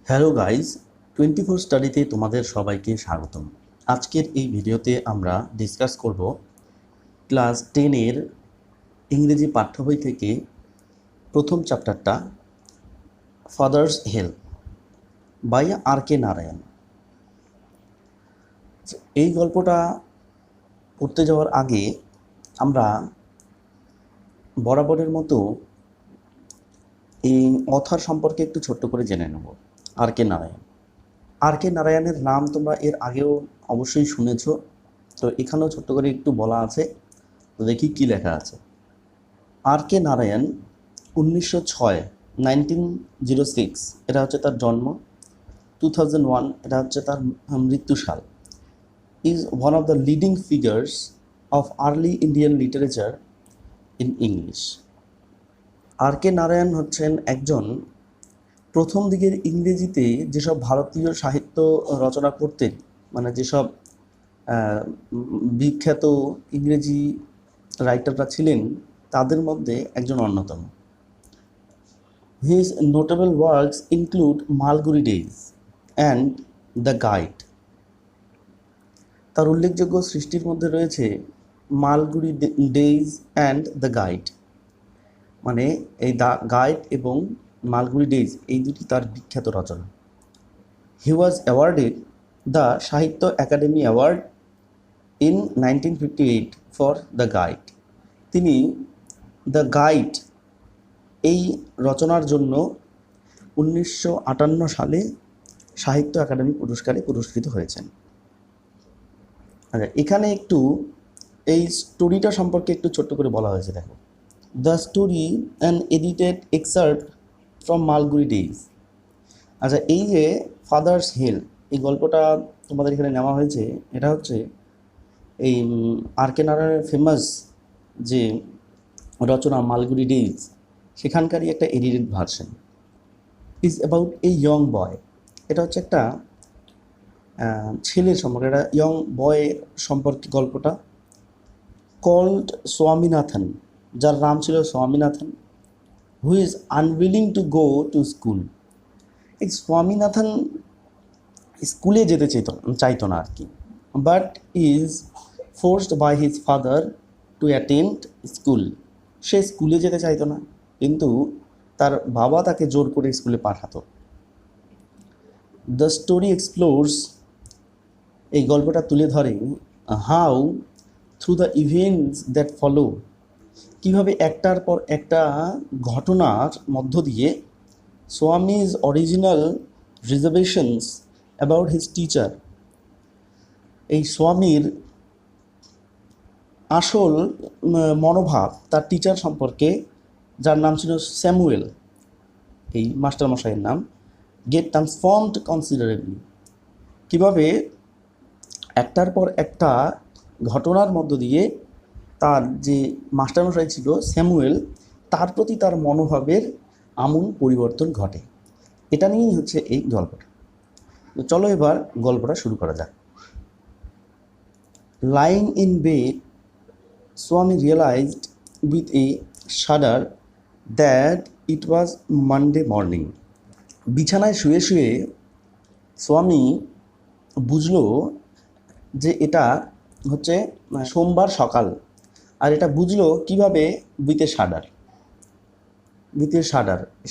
Hello guys, 24 স্টাডিতে তোমাদের সবাইকে স্বাগতম। আজকের এই ভিডিওতে আমরা ডিসকাস করব ক্লাস 10-এর ইংরেজি পাঠ্য বই থেকে প্রথম চ্যাপ্টারটা father's help by R K Narayan. এই গল্পটা পড়তে যাওয়ার আগে আমরা বরাবরের মতো এই অথর সম্পর্কে একটু ছোট্ট করে জেনে নেব। আর কে নারায়ণ। আর কে নারায়ণের নাম তোমরা এর আগেও অবশ্যই শুনেছ, তো এখানেও ছোট্ট করে একটু বলা আছে, তো দেখি কী লেখা আছে। আর কে নারায়ণ 1906 1906 এটা হচ্ছে তার জন্ম, 2001 এটা হচ্ছে তার মৃত্যুসাল। Is one of the leading figures of early Indian literature in English. R K Narayan হচ্ছেন একজন প্রথম দিকের ইংরেজিতে যেসব ভারতীয় সাহিত্য রচনা করতেন, মানে যেসব বিখ্যাত ইংরেজি রাইটাররা ছিলেন তাদের মধ্যে একজন অন্যতম। His notable works include Malgudi days and the guide. তার উল্লেখযোগ্য সৃষ্টির মধ্যে রয়েছে Malgudi days and the guide, মানে এই দ্য গাইড এবং মালগুড়ি ডেইজ এই দুটি তার বিখ্যাত রচনা। হি ওয়াজ অ্যাওয়ার্ডেড দ্য সাহিত্য academy award in 1958 for the guide. তিনি দ্য গাইড এই রচনার জন্য 1958 সালে সাহিত্য একাডেমি পুরস্কারে পুরস্কৃত হয়েছেন। আচ্ছা, এখানে একটু এই স্টোরিটা সম্পর্কে একটু ছোট্ট করে বলা হয়েছে, দেখো। The story and edited excerpt from Malgudi days. আচ্ছা, এই যে ফাদার্স হেল্প এই গল্পটা তোমাদের এখানে নেওয়া হয়েছে, এটা হচ্ছে এই আর কে নারায়ণের ফেমাস যে রচনা মালগুড়ি ডেইজ সেখানকারই একটা edited version. Is about a young বয়। এটা হচ্ছে একটা ছেলের সম্পর্কে, একটা ইয়ং বয় সম্পর্কে গল্পটা। কল্ড স্বামীনাথন, যার নাম ছিল Swaminathan, who is unwilling to go to school. এই স্বামীনাথন স্কুলে যেতে চাইতো না আর কি, but is forced by his father to attend school. সে স্কুলে যেতে চাইতো না, কিন্তু তার বাবা তাকে জোর করে স্কুলে পাঠাতো। দ্য স্টোরি এক্সপ্লোরস, এই গল্পটা তুলে ধরে how through the events that follow, কীভাবে একটার পর একটা ঘটনার মধ্য দিয়ে Swami's original reservations about his teacher, এই স্বামীর আসল মনোভাব তার টিচার সম্পর্কে, যার নাম ছিল স্যামুয়েল, এই মাস্টারমশাইয়ের নাম, গেট ট্রান্সফর্মড কনসিডারেবলি। কীভাবে একটার পর একটা ঘটনার মধ্য দিয়ে তার যে মাস্টারমশাই ছিল স্যামুয়েল, তার প্রতি তার মনোভাবের আমূল পরিবর্তন ঘটে। এটা নিয়েই হচ্ছে এই গল্পটা। তো চলো এবার গল্পটা শুরু করা যাক। Lying in bed, Swami realized with a shudder that it was Monday morning. বিছানায় শুয়ে শুয়ে স্বামী বুঝলো যে এটা হচ্ছে সোমবার সকাল। আর এটা বুঝলো কিভাবে? উইথ এ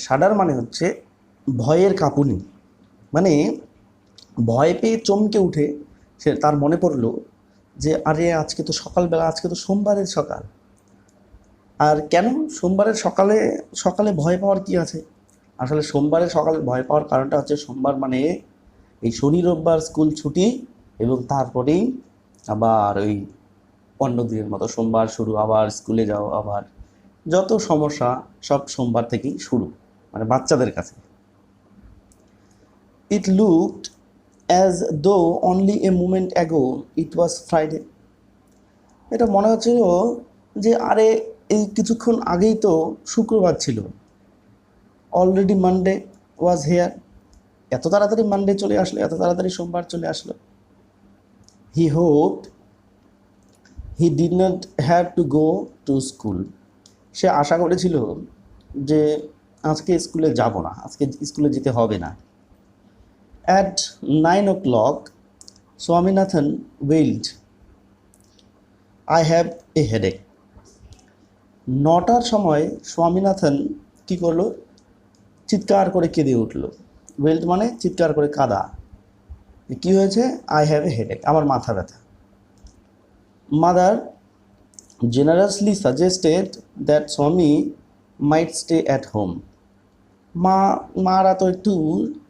শাডার মানে হচ্ছে ভয়ের কাঁপুনি, মানে ভয় পেয়ে চমকে উঠে সে তার মনে পড়লো যে আরে আজকে তো সকালবেলা, আজকে তো সোমবারের সকাল। আর কেন সোমবারের সকালে সকালে ভয় পাওয়ার কি আছে? আসলে সোমবারের সকালে ভয় পাওয়ার কারণটা হচ্ছে সোমবার মানে এই শনি রোববার স্কুল ছুটি, এবং তারপরেই আবার ওই অন্য দিনের মতো সোমবার শুরু, আবার স্কুলে যাও, আবার যত সমস্যা সব সোমবার থেকেই শুরু, মানে বাচ্চাদের কাছে। It looked as though only a moment ago it was Friday. এটা মনে হচ্ছিল যে আরে এই কিছুক্ষণ আগেই তো শুক্রবার ছিল। অলরেডি মানডে ওয়াজ হেয়ার, এত তাড়াতাড়ি মানডে চলে আসলো, এত তাড়াতাড়ি সোমবার চলে আসলো। He hoped he did not have to go to school. সে আশা করেছিল যে আজকে স্কুলে যাব না, আজকে স্কুলে যেতে হবে না। At 9 o'clock, Swaminathan wailed, I have a headache. 9টার সময় স্বামীনাথন কী করলো? চিৎকার করে কেঁদে উঠলো। ওয়েল্ড মানে চিৎকার করে কাঁদা। কী হয়েছে? আই হ্যাভ এ হেডেক, আমার মাথা ব্যথা। মাদার জেনারাসলি সাজেস্টেড দ্যাট স্বামী মাইট স্টে অ্যাট হোম। মারা তো একটু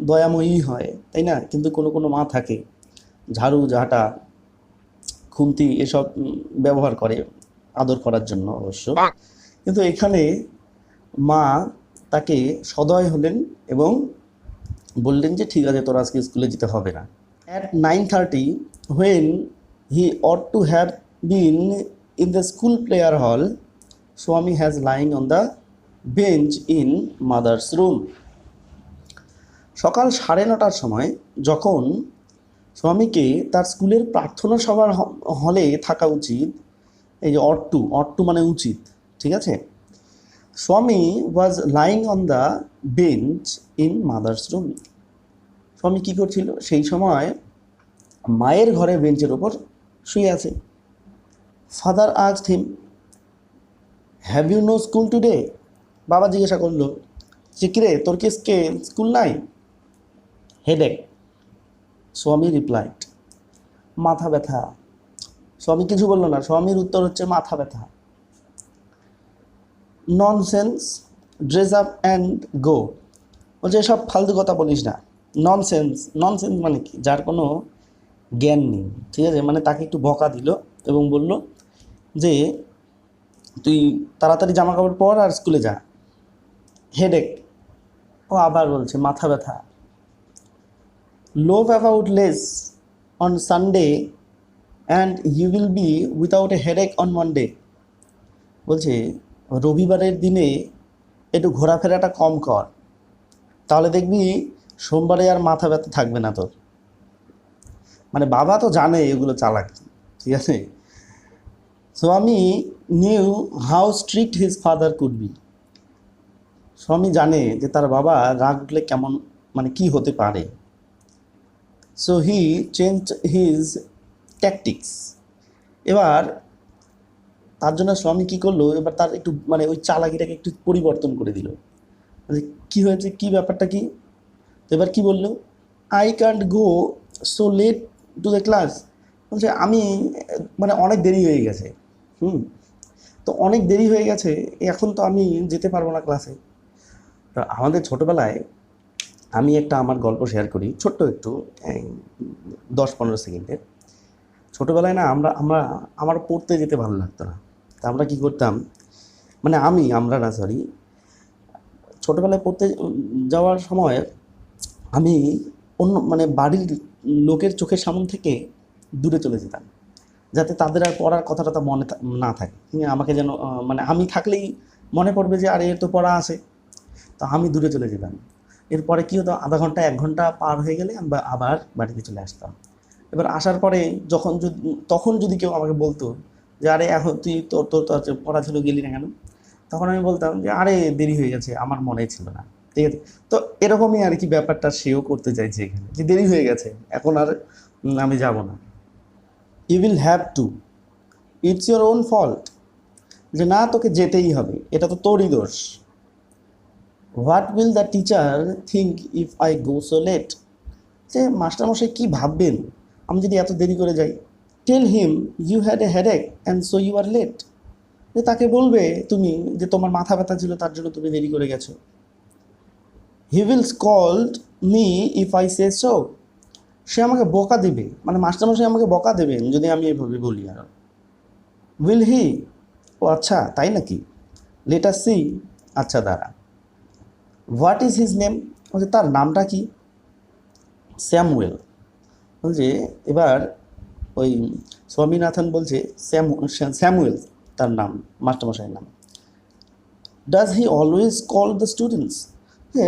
দয়াময়ী হয়, তাই না? কিন্তু কোনো কোনো মা থাকে ঝাড়ু ঝাঁটা খুন্তি এসব ব্যবহার করে আদর করার জন্য অবশ্য। কিন্তু এখানে মা তাকে সদয় হলেন এবং বললেন যে ঠিক আছে, তোর আজকে স্কুলে যেতে হবে না। At 9:30 when he ought to have been in the school prayer hall, Swami has lying on the bench in mother's room. সকাল 9:30টার সময় যখন স্বামীকে তার স্কুলের প্রার্থনা সভার হলে থাকা উচিত, এই যে অট টু মানে উচিত, ঠিক আছে? স্বামী was lying on the bench in mother's room. স্বামী কী করছিল? সেই সময় মায়ের ঘরে বেঞ্চের ওপর শুয়ে আছে। Father asked him, have you no school today? বাবা জিজ্ঞাসা করলো যে কিরে, তোর কি স্কুল নাই? হেডেক, স্বামী রিপ্লাইড, মাথা ব্যথা। স্বামী কিছু বললো না, স্বামীর উত্তর হচ্ছে মাথা ব্যথা। Nonsense, dress up and go. বলছে এসব ফালতু কথা বলিস না। ননসেন্স মানে কি? যার কোনো জ্ঞান নেই, ঠিক আছে? মানে তাকে একটু বকা দিল এবং বলল যে তুই তাড়াতাড়ি জামা কাপড় পর আর স্কুলে যা। হেডেক, ও আবার বলছে মাথা ব্যথা। Loaf about less on Sunday and you will be without a headache on Monday. বলছে রবিবারের দিনে একটু ঘোরাফেরাটা কম কর, তাহলে দেখবি সোমবারে আর মাথা ব্যথা থাকবে না তোর। মানে বাবা তো জানে এগুলো চালাক, ঠিক আছে? স্বামী new how strict his father could be. স্বামী জানে যে তার বাবা রাগ উঠলে কেমন, মানে কি হতে পারে। So he changed his tactics. এবার তার জন্য স্বামী কী করলো? এবার তার একটু মানে ওই চালাকিটাকে একটু পরিবর্তন করে দিল। কি হয়েছে, কি ব্যাপারটা কি? তো এবার কী বললো? I can't go so late to the class. বলছে আমি মানে অনেক দেরি হয়ে গেছে, তো অনেক দেরি হয়ে গেছে, এখন তো আমি যেতে পারবো না ক্লাসে। তো আমাদের ছোটোবেলায় আমি একটা আমার গল্প শেয়ার করি, ছোট্ট একটু, 10-15 সেকেন্ডের। ছোটোবেলায় না আমার পড়তে যেতে ভালো লাগতো না। তা আমরা কী করতাম, মানে ছোটোবেলায় পড়তে যাওয়ার সময় আমি অন্য মানে বাড়ির লোকের চোখের সামনে থেকে দূরে চলে যেতাম, যাতে তাদের আর পড়ার কথাটা মনে না থাকে। আমাকে যেন মানে আমি থাকলেই মনে পড়বে যে আরে এর তো পড়া আছে, তো আমি দূরে চলে যেতাম। এরপরে কী হতো, আধা ঘন্টা 1 ঘন্টা পার হয়ে গেলে আমি আবার বাড়িতে চলে আসতাম। এবার আসার পরে তখন যদি কেউ আমাকে বলতো যে আরে এখন তুই তোর তোর তো পড়া ছিল, গেলি না কেন? তখন আমি বলতাম যে আরে দেরি হয়ে গেছে, আমার মনে ছিল না, ঠিক আছে? তো এরকমই আর কি ব্যাপারটা সেও করতে চাইছে এখানে, যে দেরি হয়ে গেছে, এখন আর আমি যাব না। You will have to, it's your own fault. যে না, তোকে যেতেই হবে, এটা তো তোরই দোষ। What will the teacher think if I go so late. যে মাস্টারমশাই কী ভাববেন আমি যদি এত দেরি করে যাই। Tell him you had a headache and so you are late. যে তাকে বলবে তুমি যে তোমার মাথা ব্যথা ছিল, তার জন্য তুমি দেরি করে গেছো। He will scold me if I say so. সে আমাকে বকা দেবে, মানে মাস্টারমশাই আমাকে বকা দেবেন যদি আমি এভাবে বলি। আর উইল হি, ও আচ্ছা তাই নাকি, লেট আস সি, আচ্ছা দাঁড়া। হোয়াট ইজ হিজ নেম, বলছে তার নামটা কি? স্যামুয়েল। বলছে এবার ওই স্বামীনাথন বলছে স্যামুয়েল তার নাম, মাস্টারমশাইয়ের নাম। Does he always call the students. যে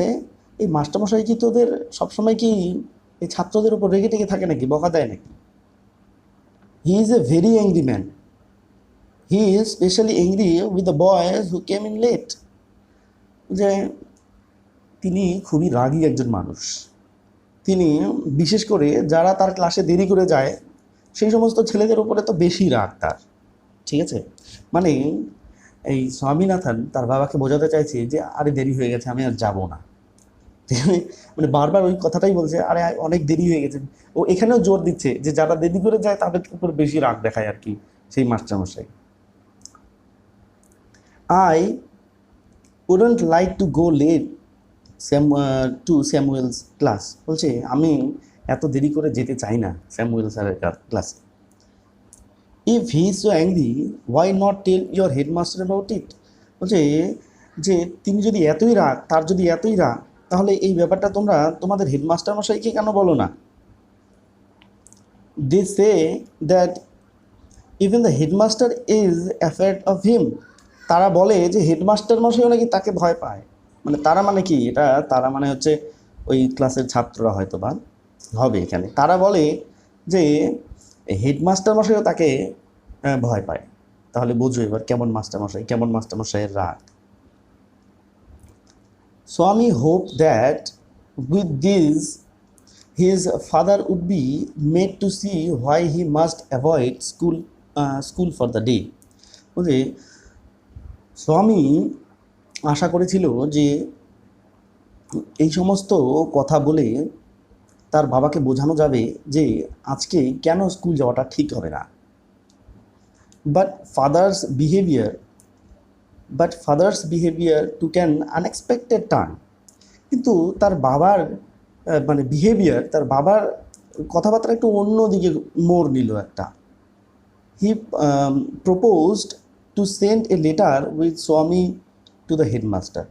এই মাস্টারমশাই কি তোদের সবসময় কি এই ছাত্রদের উপর রেগে টেগে থাকে নাকি, বকা দেয় নাকি? He is a very angry man, he is specially angry with the boys who came in late. যে তিনি খুবই রাগী একজন মানুষ, তিনি বিশেষ করে যারা তার ক্লাসে দেরি করে যায় সেই সমস্ত ছেলেদের উপরে তো বেশি রাগ তার। ঠিক আছে, মানে এই স্বামীনাথন তার বাবাকে বোঝাতে চাইছে যে আরে দেরি হয়ে গেছে, আমি আর যাব না। মানে বারবার ওই কথাটাই বলছে, আরে অনেক দেরি হয়ে গেছে। ও এখানেও জোর দিচ্ছে যে যারা দেরি করে যায় তাদের উপর বেশি রাগ দেখায় আর কি সেই মাস্টারমশাই। I wouldn't like to go late to Samuel's class. বলছে আমি এত দেরি করে যেতে চাই না স্যামুয়েল স্যারের ক্লাসে। If he is so angry why not tell your headmaster about it. বলছে যে তিনি যদি এতই রাগ, তার যদি এতই রাগ, তাহলে এই ব্যাপারটা তোমরা তোমাদের হেডমাস্টার মশাইকে কেন বলো না? They say that even the headmaster is afraid of him. তারা বলে যে হেডমাস্টার মশাইও নাকি তাকে ভয় পায়। মানে তারা মানে কি, এটা তারা মানে হচ্ছে ওই ক্লাসের ছাত্ররা হয়তো বা হবে এখানে। তারা বলে যে হেডমাস্টার মশাইও তাকে ভয় পায়। তাহলে বুঝো এবার কেমন মাস্টারমশাই, কেমন মাস্টারমশাইয়ের রাগ। Swami hoped that with this his father would be made to see why he must avoid school for the day. বলছে স্বামী আশা করেছিল যে এই সমস্ত কথা বলে তার বাবাকে বোঝানো যাবে যে আজকে কেন স্কুল যাওয়াটা ঠিক হবে না। But father's behaviour took an unexpected turn. কিন্তু তার বাবার মানে বিহেভিয়ার, তার বাবার কথাবার্তা একটু অন্য দিকে মোড় নিল একটা। He proposed to send a letter with স্বামী টু দ্য হেডমাস্টার।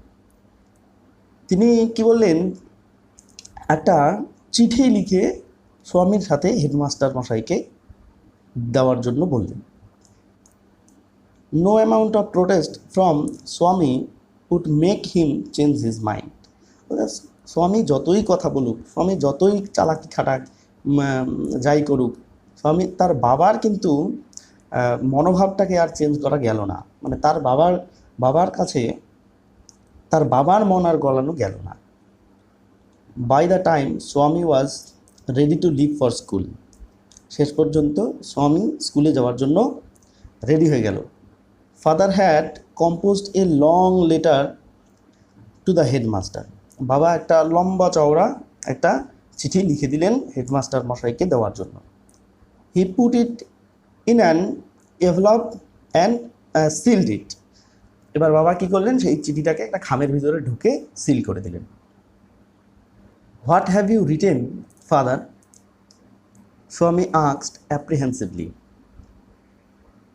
তিনি কি বললেন, একটা চিঠি লিখে স্বামীর সাথে হেডমাস্টার মশাইকে দেওয়ার জন্য বললেন। No amount of protest from Swami would make him change his mind. Swami যতই কথা বলুক, স্বামী যতই চালাকি খাটাক, যাই করুক, স্বামী তার বাবার কিন্তু মনোভাবটাকে আর চেঞ্জ করা গেল না। মানে তার বাবার কাছে তার বাবার মন আর গলানো গেল না। By the time Swami was ready to leave for school. শেষ পর্যন্ত স্বামী স্কুলে যাওয়ার জন্য রেডি হয়ে গেল। Father had composed a long letter to the headmaster. বাবা একটা লম্বা চওড়া একটা চিঠি লিখে দিলেন হেডমাস্টার মশাইকে দেওয়ার জন্য। He put it in an envelope and sealed it. এবার বাবা কী করলেন, সেই চিঠিটাকে একটা খামের ভিতরে ঢুকে সিল করে দিলেন। What have you written father? Swami asked apprehensively.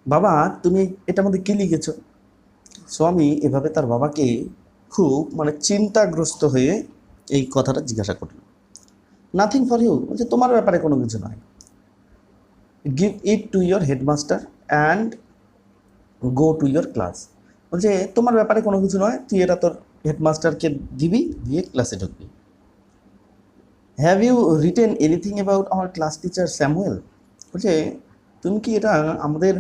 বাবা তুমি এটার মধ্যে কী লিখেছ? স্বামী এভাবে তার বাবাকে খুব মানে চিন্তাগ্রস্ত হয়ে এই কথাটা জিজ্ঞাসা করল। নাথিং ফর ইউ, বলছে তোমার ব্যাপারে কোনো কিছু নয়। Give it to your headmaster and go to your class. বলছে তোমার ব্যাপারে কোনো কিছু নয়, তুই এটা তোর হেডমাস্টারকে দিবি, দিয়ে ক্লাসে ঢুকবি। Have you written anything about our class teacher Samuel? বলছে তুমি কি এটা আমাদের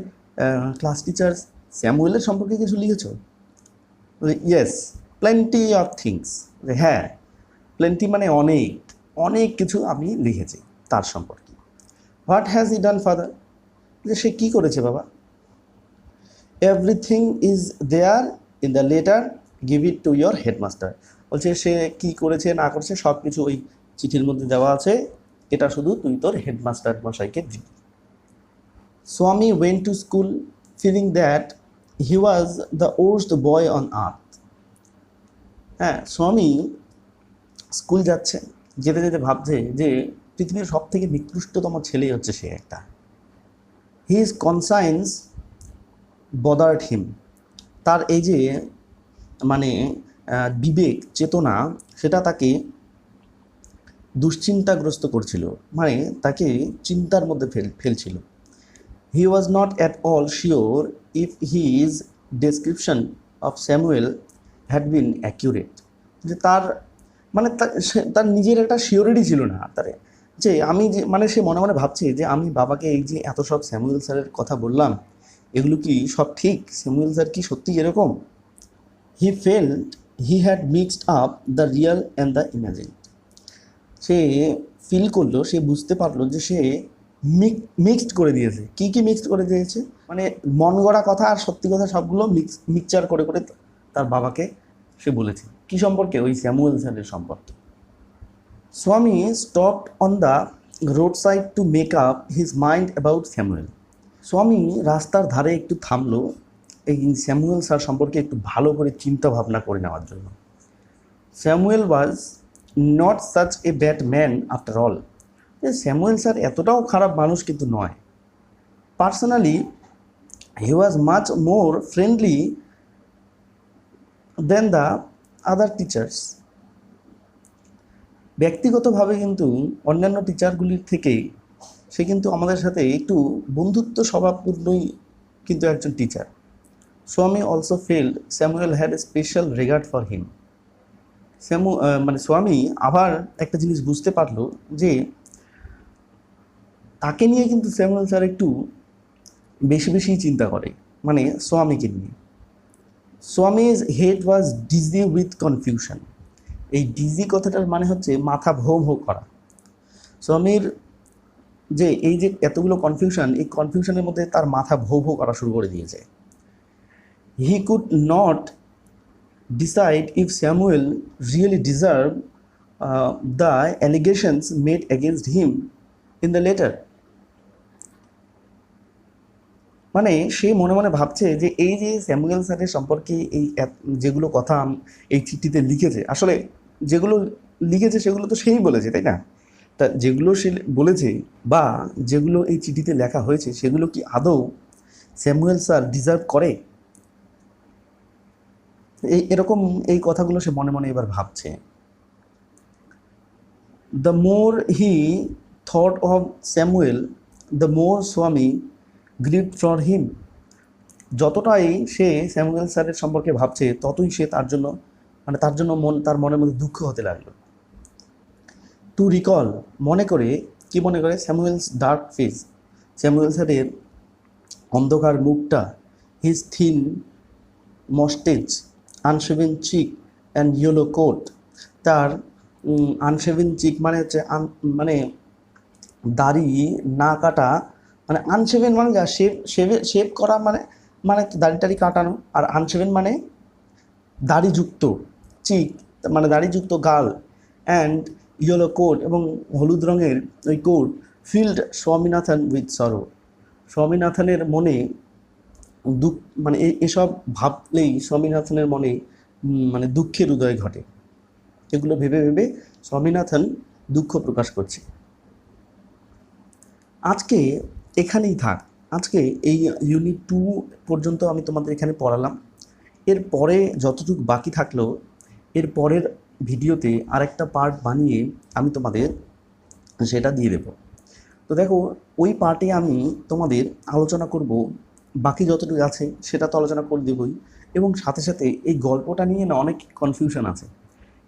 ক্লাস টিচার স্যামুয়েলের সম্পর্কে কিছু লিখেছ? Yes plenty of things. হ্যাঁ, প্লেন্টি মানে অনেক অনেক কিছু আমি লিখেছি তার সম্পর্কে। What has he done father? যে সে কী করেছে বাবা? Everything is there in the letter, give it to your headmaster. বলছে সে কী করেছে না করেছে সব কিছু ওই চিঠির মধ্যে দেওয়া আছে, এটা শুধু তুই তোর হেডমাস্টার মশাইকে দিবি। Swami went to school feeling that he was the worst boy on earth. হ্যাঁ, স্বামী স্কুল যাচ্ছে, যেতে যেতে ভাবছে যে পৃথিবীর সব থেকে নিকৃষ্টতম ছেলেই হচ্ছে সে একটা। হিজ কনসায়েন্স বদার্ড হিম। তার এই যে মানে বিবেক চেতনা, সেটা তাকে দুশ্চিন্তাগ্রস্ত করছিল, মানে তাকে চিন্তার মধ্যে ফেলছিল। He was not at all sure if his description of Samuel had been accurate. যে তার মানে তার নিজের একটা শিওরিটি ছিল না তার, যে আমি যে মানে সে মনে মনে ভাবছে যে আমি বাবাকে এই যে এত সব স্যামুয়েল স্যারের কথা বললাম, এগুলো কি সব ঠিক? স্যামুয়েল স্যার কি সত্যি এরকম? He felt he had mixed up the real and the imagine. সে ফিল করলো, সে বুঝতে পারলো যে সে মিক্সড করে দিয়েছে। কি কি মিক্সড করে দিয়েছে, মানে মন গড়া কথা আর সত্যি কথা সবগুলো মিক্সচার করে করে তার বাবাকে সে বলেছে। কি সম্পর্কে? ওই স্যামুয়েল স্যারের সম্পর্কে। স্বামী stopped on the road side to make up his mind about Samuel. স্বামী রাস্তার ধারে একটু থামলো এই স্যামুয়েল স্যার সম্পর্কে একটু ভালো করে চিন্তা ভাবনা করে নেওয়ার জন্য। Samuel was not such a bad man after all. Samuel sir এতটাও খারাপ মানুষ কিন্তু নয়। Personally he was much more friendly than the other teachers. ব্যক্তিগতভাবে কিন্তু অন্যান্য টিচারগুলির থেকে সে কিন্তু আমাদের সাথে একটু বন্ধুত্ব স্বভাবপূর্ণই কিন্তু একজন টিচার। স্বামী also field Samuel had a special regard for him. মানে স্বামী আবার একটা জিনিস বুঝতে পারলো যে তাকে নিয়ে কিন্তু স্যামুয়েল স্যার একটু বেশি বেশি চিন্তা করে, মানে স্বামীকে নিয়ে। Swami's head was dizzy with confusion. এই ডিজি কথাটার মানে হচ্ছে মাথা ভোঁ ভোঁ করা। স্বামীর যে এই যে এতগুলো কনফিউশন, এই কনফিউশনের মধ্যে তার মাথা ভোঁ ভোঁ করা শুরু করে দিয়েছে। He could not decide if Samuel really deserve the allegations made against him in the letter. মানে সে মনে মনে ভাবছে যে এই যে স্যামুয়েল স্যারের সম্পর্কে এই যেগুলো কথা এই চিঠিতে লিখেছে, আসলে যেগুলো লিখেছে সেগুলো তো সেই বলেছে, তাই না? তা যেগুলো সে বলেছে বা যেগুলো এই চিঠিতে লেখা হয়েছে সেগুলো কি আদৌ স্যামুয়েল স্যার ডিজার্ভ করে? এরকম এই কথাগুলো সে মনে মনে এবার ভাবছে। The more he thought of Samuel the more স্বামী গ্রিভড ফর হিম। যতটাই সে স্যামুয়েল স্যারের সম্পর্কে ভাবছে ততই সে তার জন্য তার মনের মধ্যে দুঃখ হতে লাগলো। টু রিকল, মনে করে স্যামুয়েলস ডার্ক ফেস, স্যামুয়েল স্যারের অন্ধকার মুখটা, his thin moustache, unshaven cheek and yellow coat. তার আনশেভেন চিক মানে হচ্ছে মানে দাড়ি না কাটা, মানে আনশেভেন মানে যা শেভ করা, মানে দাড়ি টাড়ি কাটানো, আর আনশেভেন মানে দাড়িযুক্ত, চিক মানে দাড়িযুক্ত গাল, অ্যান্ড ইয়েলো কোট এবং হলুদ রঙের ওই coat, field Swaminathan with sorrow. স্বামীনাথনের মনে দুঃখ, মানে এসব ভাবলেই স্বামীনাথনের মনে মানে দুঃখের উদয় ঘটে। এগুলো ভেবে ভেবে স্বামীনাথন দুঃখ প্রকাশ করছে। আজকে এখানেই থাক। আজকে এই ইউনিট 2 পর্যন্ত আমি তোমাদের এখানে পড়ালাম। এরপরে যতটুকু বাকি থাকলো এর পরের ভিডিওতে আরেকটা পার্ট বানিয়ে আমি তোমাদের সেটা দিয়ে দেব। তো দেখো, ওই পার্টে আমি তোমাদের আলোচনা করব, বাকি যতটুকু আছে সেটা তো আলোচনা করে দেবই, এবং সাথে সাথে এই গল্পটা নিয়ে না অনেক কনফিউশন আছে।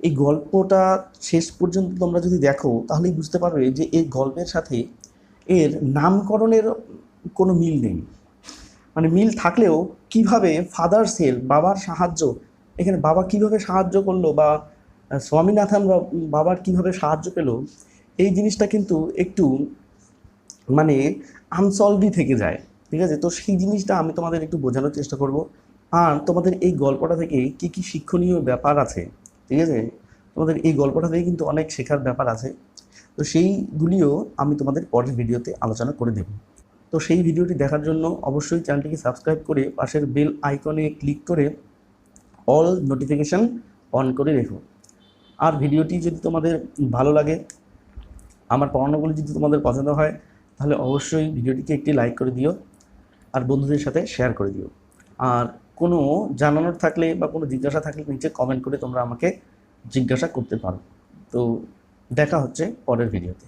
এই গল্পটা শেষ পর্যন্ত তোমরা যদি দেখো তাহলেই বুঝতে পারবে যে এই গল্পের সাথে এর নামকরণের কোনো মিল নেই। মানে মিল থাকলেও কিভাবে ফাদার্স হেল্প, বাবার সাহায্য, এখানে বাবা কিভাবে সাহায্য করলো বা স্বামীনাথন বাবার কিভাবে সাহায্য পেল, এই জিনিসটা কিন্তু একটু মানে আনসলভই থেকে যায়। ঠিক আছে, তো সেই জিনিসটা আমি তোমাদের একটু বোঝানোর চেষ্টা করব। আর তোমাদের এই গল্পটা থেকে কী কী শিক্ষণীয় ব্যাপার আছে, ঠিক আছে, তোমাদের এই গল্পটা থেকে কিন্তু অনেক শেখার ব্যাপার আছে। তো সেইগুলিও আমি তোমাদের পরের ভিডিওতে আলোচনা করে দেব। তো সেই ভিডিওটি দেখার জন্য অবশ্যই চ্যানেলটিকে সাবস্ক্রাইব করে পাশের বেল আইকনে ক্লিক করে অল নোটিফিকেশান অন করে রেখো। আর ভিডিওটি যদি তোমাদের ভালো লাগে, আমার পড়ানোগুলো যদি তোমাদের পছন্দ হয়, তাহলে অবশ্যই ভিডিওটিকে একটি লাইক করে দিও আর বন্ধুদের সাথে শেয়ার করে দিও। আর কোনো জানানোর থাকলে বা কোনো জিজ্ঞাসা থাকলে নিচে কমেন্ট করে তোমরা আমাকে জিজ্ঞাসা করতে পারো। তো দেখা হচ্ছে পরের ভিডিওতে।